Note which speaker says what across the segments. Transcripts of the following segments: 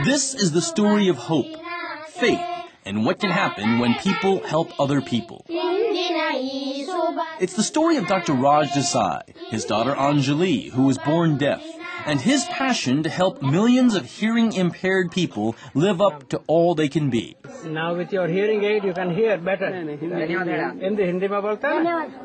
Speaker 1: This is the story of hope, faith, and what can happen when people help other people. It's the story of Dr. Raj Desai, his daughter Anjali, who was born deaf, and his passion to help millions of hearing-impaired people live up to all they can be.
Speaker 2: Now with your hearing aid, you can hear better.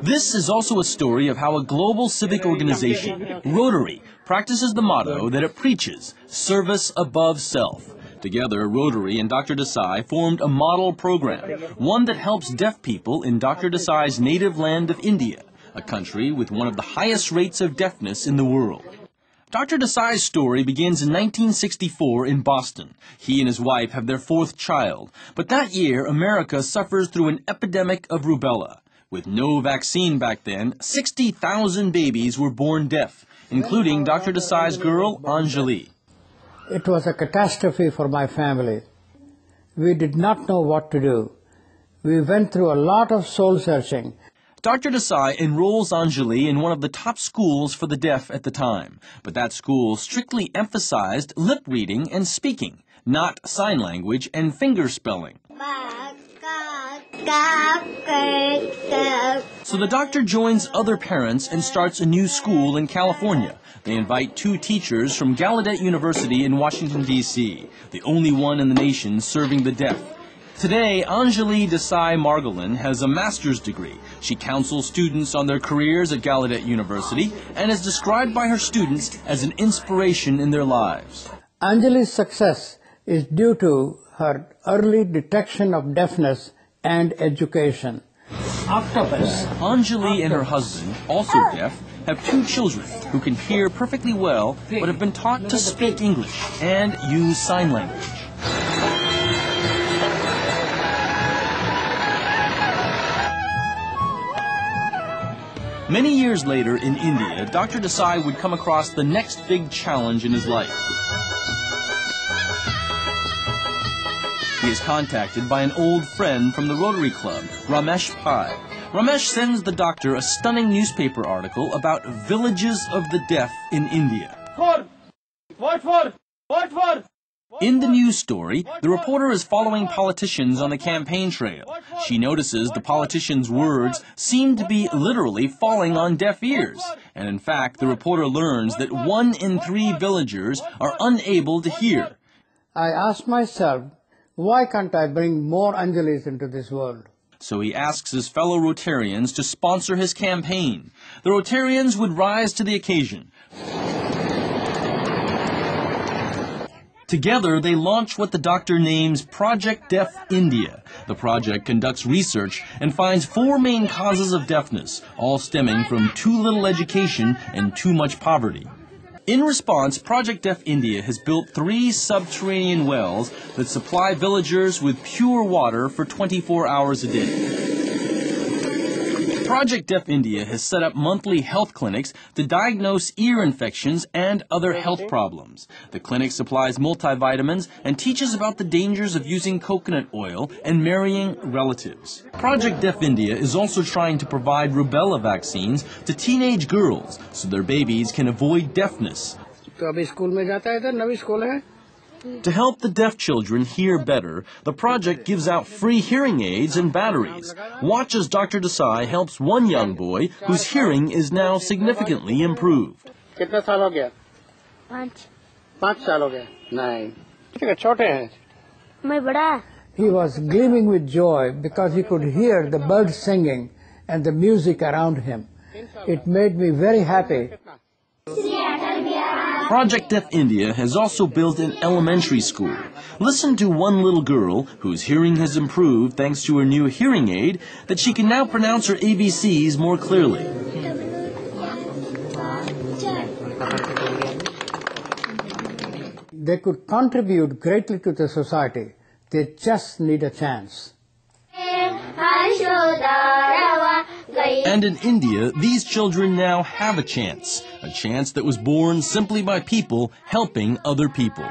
Speaker 1: This is also a story of how a global civic organization, Rotary, practices the motto that it preaches, service above self. Together, Rotary and Dr. Desai formed a model program, one that helps deaf people in Dr. Desai's native land of India, a country with one of the highest rates of deafness in the world. Dr. Desai's story begins in 1964 in Boston. He and his wife have their fourth child, but that year America suffers through an epidemic of rubella. With no vaccine back then, 60,000 babies were born deaf, including Dr. Desai's girl, Anjali.
Speaker 3: It was a catastrophe for my family. We did not know what to do. We went through a lot of soul searching.
Speaker 1: Dr. Desai enrolls Anjali in one of the top schools for the deaf at the time, but that school strictly emphasized lip reading and speaking, not sign language and finger spelling. So the doctor joins other parents and starts a new school in California. They invite 2 teachers from Gallaudet University in Washington, D.C., the only one in the nation serving the deaf. Today, Anjali Desai Margolin has a master's degree. She counsels students on their careers at Gallaudet University and is described by her students as an inspiration in their lives.
Speaker 3: Anjali's success is due to her early detection of deafness and education.
Speaker 1: Anjali and her husband, also deaf, have 2 children who can hear perfectly well but have been taught to speak English and use sign language. Many years later in India, Dr. Desai would come across the next big challenge in his life. He is contacted by an old friend from the Rotary Club, Ramesh Pai. Ramesh sends the doctor a stunning newspaper article about villages of the deaf in India. In the news story, the reporter is following politicians on the campaign trail. She notices the politicians' words seem to be literally falling on deaf ears. And in fact, the reporter learns that 1 in 3 villagers are unable to hear.
Speaker 3: I asked myself, why can't I bring more Anjalis into this world?
Speaker 1: So he asks his fellow Rotarians to sponsor his campaign. The Rotarians would rise to the occasion. Together, they launch what the doctor names Project Deaf India. The project conducts research and finds 4 main causes of deafness, all stemming from too little education and too much poverty. In response, Project Deaf India has built 3 subterranean wells that supply villagers with pure water for 24 hours a day. Project Deaf India has set up monthly health clinics to diagnose ear infections and other health problems. The clinic supplies multivitamins and teaches about the dangers of using coconut oil and marrying relatives. Project Deaf India is also trying to provide rubella vaccines to teenage girls so their babies can avoid deafness. To help the deaf children hear better, the project gives out free hearing aids and batteries. Watch as Dr. Desai helps one young boy whose hearing is now significantly improved.
Speaker 3: He was gleaming with joy because he could hear the birds singing and the music around him. It made me very happy.
Speaker 1: Project Deaf India has also built an elementary school. Listen to one little girl whose hearing has improved thanks to her new hearing aid that she can now pronounce her ABCs more clearly.
Speaker 3: They could contribute greatly to the society. They just need a chance.
Speaker 1: And in India, these children now have a chance that was born simply by people helping other people.